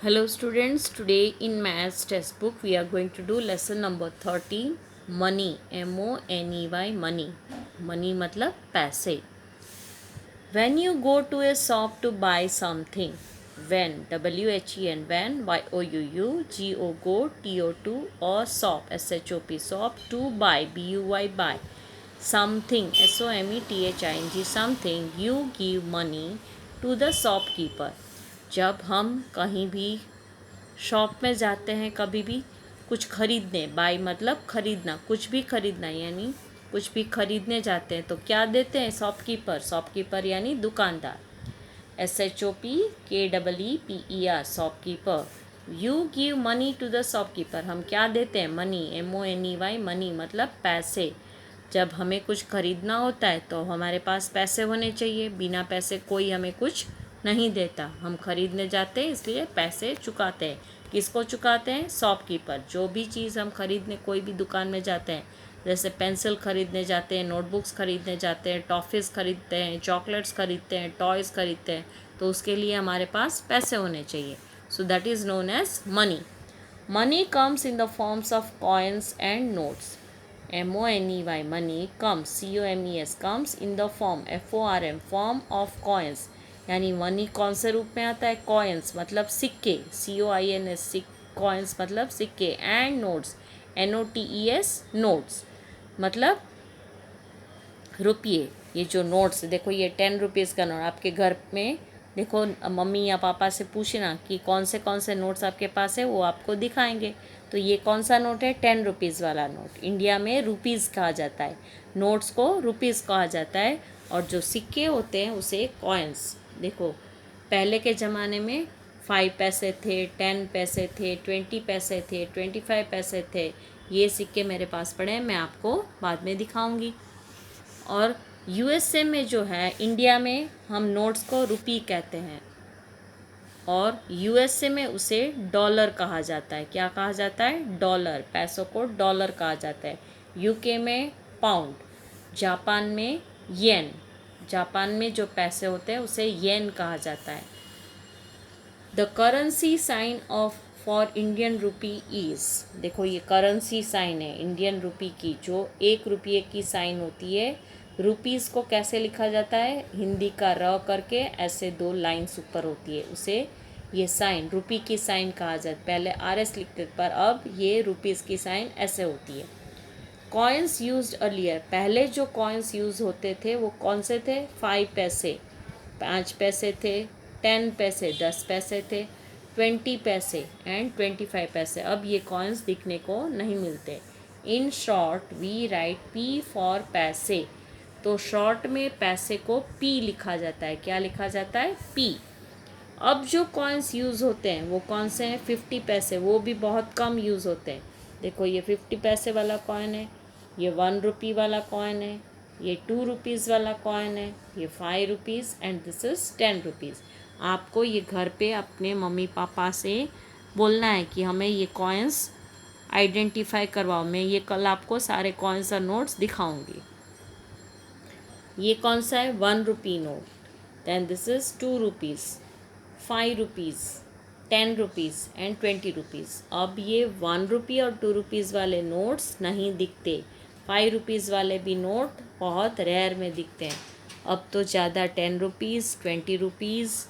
Hello students, today in maths textbook we are going to do lesson number 13 money MONEY money. Money मतलब पैसे. When you go to a shop to buy something, when WHEN when YOUU go TO2 or shop SHOP to buy buy something SOMETHING something, you give money to the shopkeeper. जब हम कहीं भी shop में जाते हैं, कभी भी कुछ खरीदने, बाय मतलब खरीदना, कुछ भी खरीदना यानी कुछ भी खरीदने जाते हैं तो क्या देते हैं? शॉपकीपर. शॉपकीपर यानी दुकानदार. SHOPKEEPER shopkeeper. You give money to the shopkeeper. हम क्या देते हैं? मनी MONEY मनी मतलब पैसे. जब हमें कुछ खरीदना होता है तो हमारे पास पैसे होने चाहिए. बिना पैसे कोई हमें कुछ नहीं देता. हम खरीदने जाते हैं इसलिए पैसे चुकाते हैं. किसको चुकाते हैं? शॉपकीपर. जो भी चीज़ हम खरीदने कोई भी दुकान में जाते हैं, जैसे पेंसिल खरीदने जाते हैं, नोटबुक्स खरीदने जाते हैं, टॉफ़ीज़ खरीदते हैं, चॉकलेट्स खरीदते हैं, टॉयज़ खरीदते हैं, तो उसके लिए हमारे पास पैसे होने चाहिए. So that is known as money. Money comes in the forms of coins and notes. MONEY money comes COMES comes in the form FORM form of coins. यानी मनी कौन से रूप में आता है? कॉइन्स मतलब सिक्के. COINS कॉइन्स मतलब सिक्के. एंड नोट्स NOTES नोट्स मतलब रुपये. ये जो नोट्स देखो, ये 10 रुपीज़ का नोट आपके घर में देखो, मम्मी या पापा से पूछना कि कौन से नोट्स आपके पास है, वो आपको दिखाएंगे. तो ये कौन सा नोट है? 10 रुपीज़ वाला नोट. इंडिया में रुपीज़ कहा जाता है, नोट्स को रुपीज़ कहा जाता है. और जो सिक्के होते हैं उसे कॉइन्स. देखो, पहले के ज़माने में 5 पैसे थे, 10 पैसे थे, 20 पैसे थे, 25 पैसे थे. ये सिक्के मेरे पास पड़े हैं, मैं आपको बाद में दिखाऊंगी. और USA में जो है, इंडिया में हम नोट्स को रुपी कहते हैं और USA में उसे डॉलर कहा जाता है. क्या कहा जाता है? डॉलर. पैसों को डॉलर कहा जाता है. UK में पाउंड. जापान में येन. जापान में जो पैसे होते हैं उसे येन कहा जाता है. The currency sign of for Indian rupee is. देखो, ये करेंसी साइन है इंडियन रुपी की, जो 1 रुपये की साइन होती है. रुपीज़ को कैसे लिखा जाता है? हिंदी का र करके ऐसे 2 लाइन्स ऊपर होती है, उसे ये साइन रुपी की साइन कहा जाता है. पहले RS लिखते थे, पर अब ये रुपीज़ की साइन ऐसे होती है. Coins used earlier. पहले जो कॉइन्स यूज़ होते थे वो कौन से थे? 5 पैसे, 5 पैसे थे, 10 पैसे, 10 पैसे थे, 20 पैसे एंड 25 पैसे. अब ये कॉइन्स दिखने को नहीं मिलते. In short we write P for paise. तो शॉर्ट में पैसे को P लिखा जाता है. क्या लिखा जाता है? P. अब जो कॉइन्स यूज़ होते हैं वो कौन से हैं? 50 पैसे. वो भी बहुत कम यूज़ होते हैं. देखो, ये 50 पैसे वाला कॉइन है, ये 1 रुपी वाला कॉइन है, ये 2 रुपीज़ वाला कॉइन है, ये 5 rupees and this is 10 rupees. आपको ये घर पे अपने मम्मी पापा से बोलना है कि हमें ये कॉइन्स आइडेंटिफाई करवाओ. मैं ये कल आपको सारे कॉइन्स और नोट्स दिखाऊंगी. ये कौन सा है? 1 rupee note. Then this is 2 rupees, 5 rupees, 10 rupees and 20 rupees. अब ये 1 रुपी और 2 रुपीज़ वाले नोट्स नहीं दिखते. 5 रुपीज़ वाले भी नोट बहुत रेयर में दिखते हैं. अब तो ज़्यादा 10 रुपीज़, 20 रुपीज़,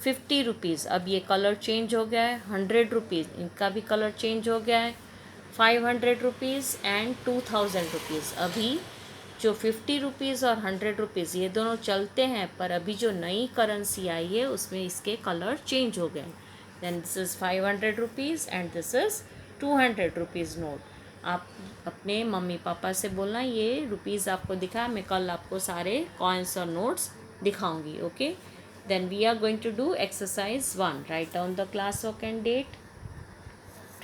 50 रुपीज़. अब ये कलर चेंज हो गया है. 100 रुपीज़, इनका भी कलर चेंज हो गया है. 500 रुपीज़ एंड 2000 रुपीज़. अभी जो 50 रुपीज़ और 100 रुपीज़ ये दोनों चलते हैं, पर अभी जो नई करेंसी आई है उसमें इसके कलर चेंज हो गए. Then this is 500 rupees and this is 200 rupees note. आप अपने मम्मी पापा से बोलना ये रुपीज़ आपको दिखा, मैं कल आपको सारे कॉइन्स और नोट्स दिखाऊंगी. Okay. Then we are going to do exercise 1. Write down the class work and date.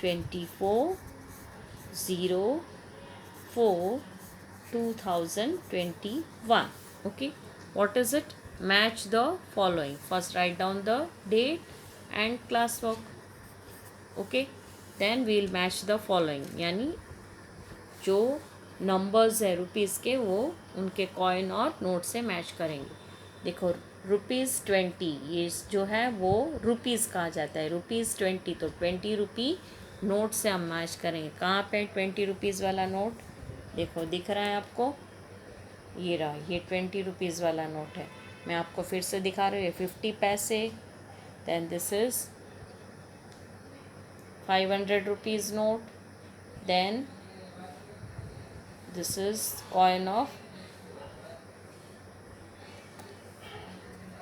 24/04/2021. Okay, what is it? Match the following. First write down the date and class work. Okay, then we will match the following. यानी जो numbers है rupees के वो उनके coin और note से match करेंगे. देखो, ₹20, ये जो है वो रुपीज़ कहा जाता है, ₹20, तो 20 रुपी नोट से हम मैच करेंगे। कहाँ पे 20 रुपीज़ वाला नोट, देखो दिख रहा है आपको, ये रहा, ये 20 रुपीज़ वाला नोट है। मैं आपको फिर से दिखा रही हूँ, ये 50 पैसे, then this is 500 rupees note, then this is coin of,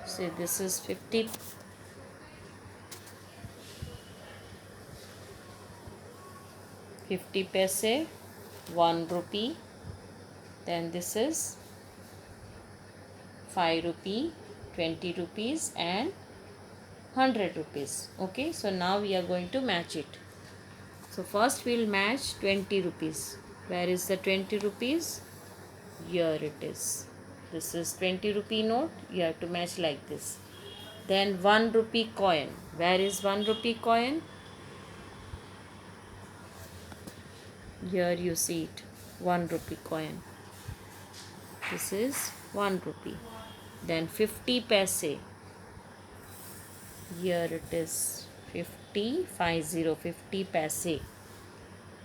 say this is 50 paise, 1 rupee, then this is 5 rupee, 20 rupees and 100 rupees. Okay, so now we are going to match it. So first we will match 20 rupees. Where is the 20 rupees? Here it is. This is 20 rupee note. You have to match like this. Then 1 rupee coin. Where is 1 rupee coin? Here you see it. 1 rupee coin. This is 1 rupee. Then 50 paise. Here it is 50 paise.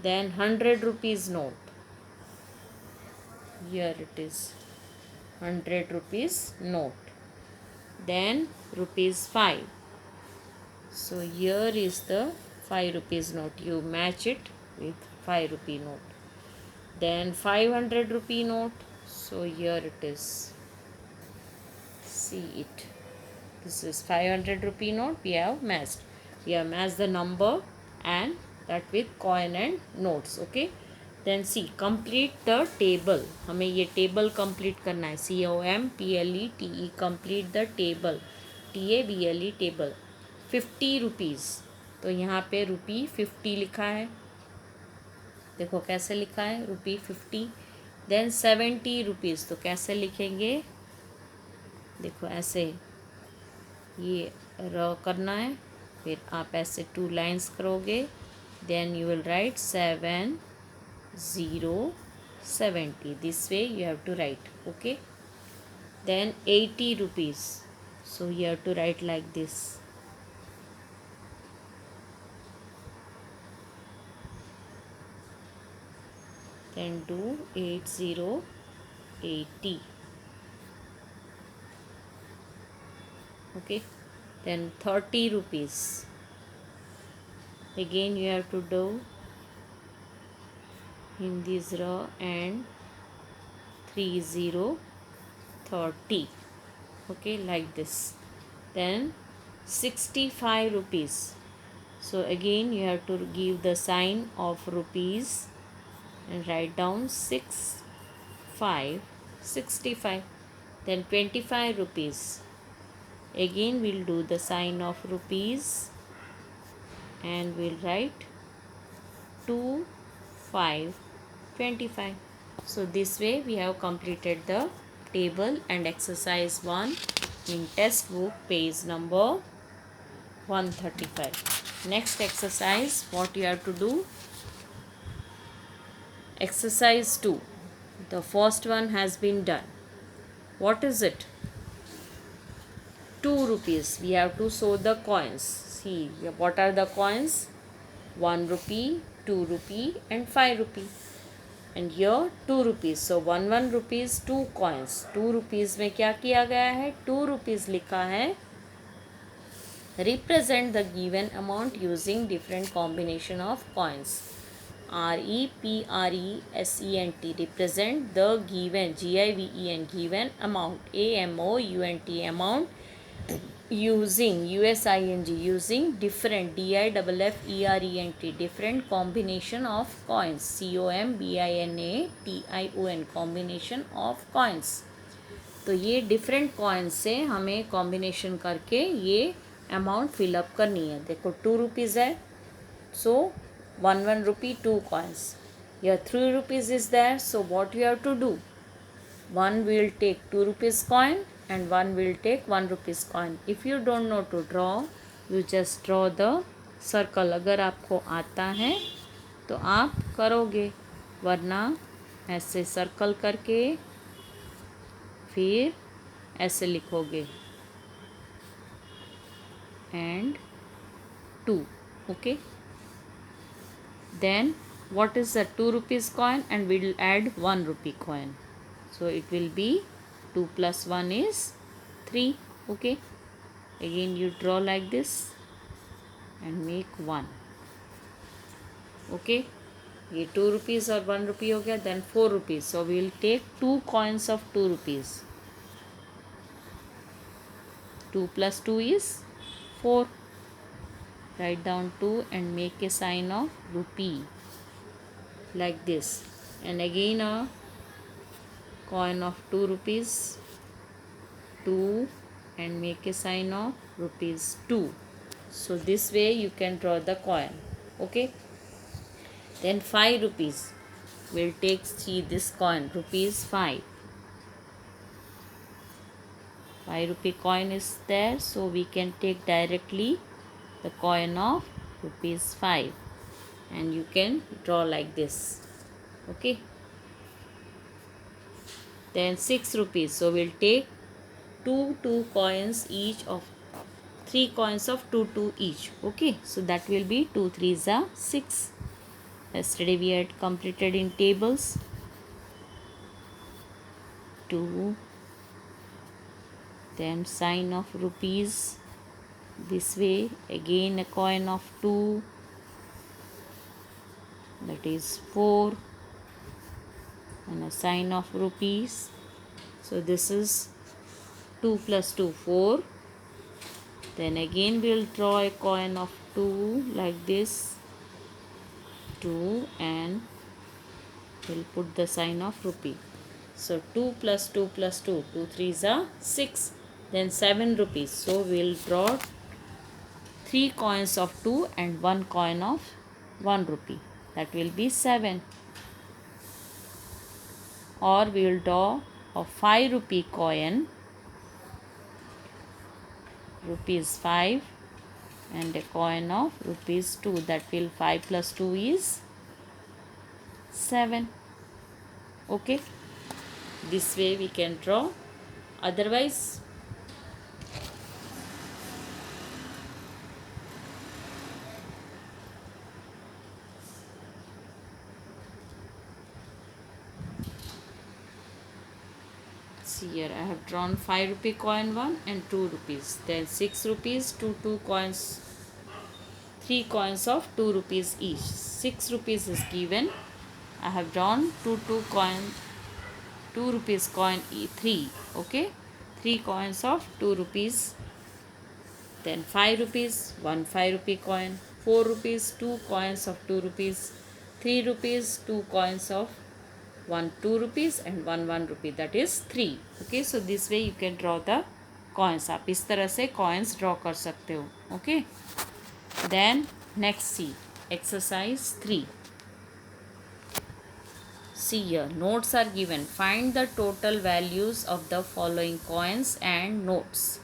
Then 100 rupees note. Here it is 100 rupees note. Then rupees 5. So here is the 5 rupees note. You match it with 5 rupee note. Then 500 rupee note. So here it is. See it. This is 500 rupee note. We have matched. We have matched the number and that with coin and notes. Okay. Then see, complete the table. हमें ये table complete करना है. COMPLETE, complete the table. TABLE table. 50 rupees. तो यहाँ पे रुपी 50 लिखा है. देखो कैसे लिखा है, रुपी 50. देन 70 रुपीज़, तो कैसे लिखेंगे, देखो ऐसे ये र करना है, फिर आप ऐसे 2 लाइन्स करोगे. Then you will write 7070. This way you have to write. Okay. Then 80 rupees. So you have to write like this. Then do 80. Okay. Then 30 rupees. Again you have to do in this row and 30. Okay, like this. Then 65 rupees. So again you have to give the sign of rupees and write down 65. Then 25 rupees. Again we'll do the sign of rupees and we'll write 25. So this way we have completed the table and exercise 1 in textbook page number 135. Next exercise, what you have to do, exercise 2. The first one has been done. What is it? 2 rupees. We have to show the coins. See, what are the coins? 1 rupee, 2 rupee and 5 rupee. And here 2 rupees. So 1 rupees, 2 coins. 2 rupees में क्या किया गया है? 2 rupees लिखा है. Represent the given amount using different combination of coins. REPRESENT. Represent the given, GIVEN, given amount. AMOUNT, amount, using USING, using different, DIFFERENT, different combination of coins. COMBINATION, combination of coins. तो ये different coins से हमें combination करके ये amount fill up करनी है. देखो 2 rupees है, सो 1 rupee 2 coins. Here 3 rupees is there, so what you have to do, one will take 2 rupees coin and one will take 1 rupees coin. If you don't know to draw, you just draw the circle. अगर आपको आता है तो आप करोगे, वरना ऐसे circle करके फिर ऐसे लिखोगे. and 2. Okay. Then what is the 2 rupees coin, and we will add 1 rupee coin. So it will be 2 plus 1 is 3. Okay. Again you draw like this and make 1. Okay. ये 2 rupees और 1 rupee हो गया. Then 4 rupees. So we will take 2 coins of 2 rupees. 2 plus 2 is 4. Write down 2 and make a sign of rupee like this. And again a coin of 2 rupees. 2 and make a sign of rupees 2. So this way you can draw the coin. Okay. Then 5 rupees. We'll take, see this coin, rupees 5. 5 rupee coin is there, so we can take directly the coin of rupees 5 and you can draw like this. Okay. Then 6 rupees. So we'll take 2 coins each of 3 coins of 2 each. Okay. So that will be 2 3s are 6. Yesterday we had completed in tables. 2, then sign of rupees this way, again a coin of 2, that is 4, and a sign of rupees. So this is 2 plus 2, 4. Then again we will draw a coin of 2 like this, 2, and we'll put the sign of rupee. So 2 plus 2 plus 2, 2 3s are 6. Then 7 rupees. So we'll draw 3 coins of 2 and 1 coin of 1 rupee. That will be 7. Or we will draw a 5 rupee coin, rupees 5, and a coin of rupees 2. That will 5 plus 2 is 7. Okay. This way we can draw. Otherwise, see here I have drawn 5 rupee coin 1 and 2 rupees. Then 6 rupees, 2 coins, 3 coins of 2 rupees each. 6 rupees is given. I have drawn 2 coin, 2 rupees coin 3. Okay. 3 coins of 2 rupees. Then 5 rupees, 1 5 rupee coin. 4 rupees, 2 coins of 2 rupees. 3 rupees, 2 coins of 1 2 rupees and 1 rupee, that is 3. Okay. So this way you can draw the coins. आप इस तरह से coins draw कर सकते हो. Okay. Then next see exercise 3. See here, notes are given. Find the total values of the following coins and notes.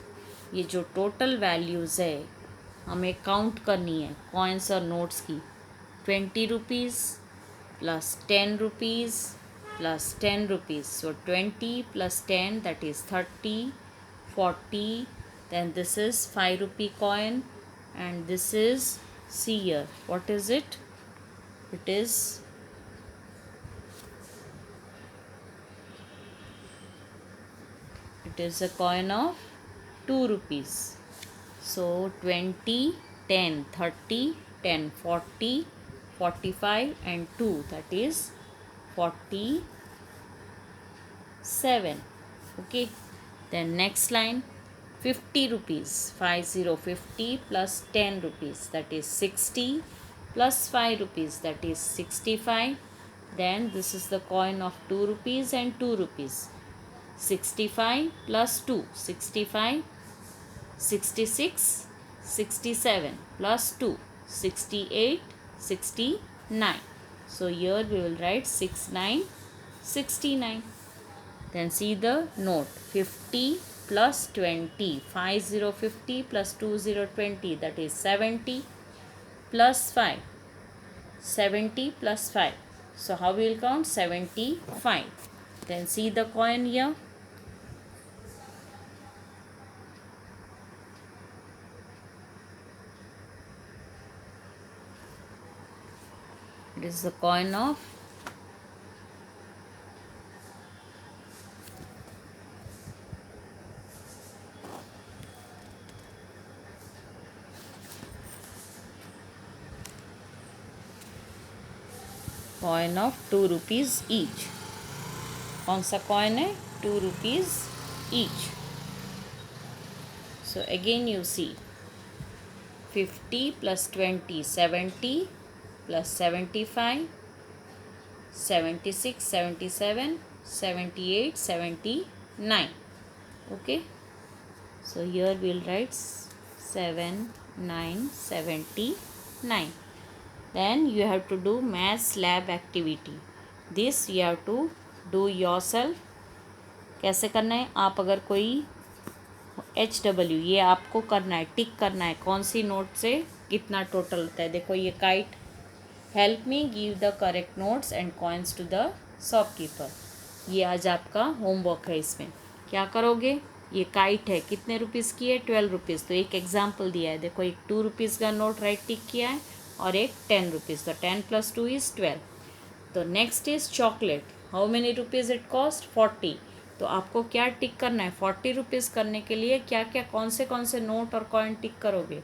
ये जो total values है हमें count करनी है coins और notes की. 20 rupees plus 10 rupees plus 10 rupees. So 20 plus 10, that is 30, 40. Then this is 5 rupee coin and this is, see here, what is it? It is a coin of 2 rupees. So 20, 10, 30, 10, 40, 45 and 2, that is 47. Okay. Then next line, 50 rupees, 50 plus 10 rupees, that is 60, plus 5 rupees, that is 65. Then this is the coin of 2 rupees and 2 rupees. 65 plus 2, 65, 66, 67 plus 2, 68, 69. So here we will write 69, 69. Then see the note, 50 plus 20, 50 plus 20, that is 70 plus 5, 70 plus 5. So how we will count? 75. Then see the coin here. It is the coin of ₹2 each. कौन सा coin है? ₹2 each. So again you see 50 plus 20 70 plus 75 76 77 78 79. Okay, so here we'll write 7979. Then you have to do math lab activity. This you have to do yourself. कैसे करना है? आप अगर कोई HW ये आपको करना है, टिक करना है कौन सी नोट से कितना टोटल होता है. देखो ये kite, help me give the correct notes and coins to the shopkeeper. ये आज आपका होमवर्क है. इसमें क्या करोगे? ये काइट है, कितने रुपीज़ की है? ₹12. तो एक एग्जाम्पल दिया है. देखो एक ₹2 का नोट राइट टिक किया है और एक ₹10. तो 10 + 2 = 12. तो next is chocolate. How many rupees it cost? 40. तो आपको क्या टिक करना है? ₹40 करने के लिए क्या क्या कौन से नोट और कॉइन टिक करोगे?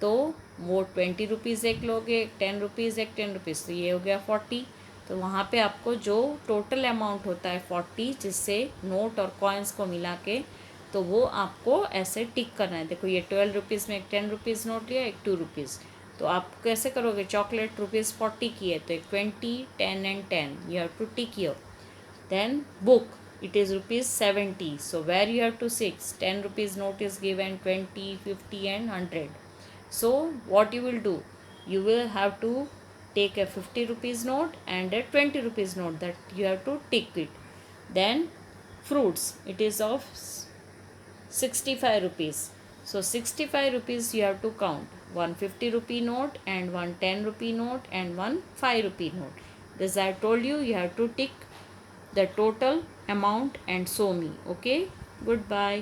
तो वो ₹20 एक लोगे, ₹10 एक ₹10. तो ये हो गया 40. तो वहाँ पे आपको जो टोटल अमाउंट होता है 40, जिससे नोट और कॉइन्स को मिला के, तो वो आपको ऐसे टिक करना है. देखो ये ₹12 में एक ₹10 नोट लिया, एक ₹2. तो आप कैसे करोगे? चॉकलेट ₹40 की है तो एक 20 10 and 10 you have to tick here. Then book, it is ₹70. So where you have to 6 ₹10 note is given, 20 50 and 100. So what you will do? You will have to take a ₹50 note and a ₹20 note, that you have to tick it. Then fruits, it is of ₹65. So ₹65 you have to count. One ₹50 note and one ₹10 note and one ₹5 note. This I told you, you have to tick the total amount and show me. Okay, goodbye.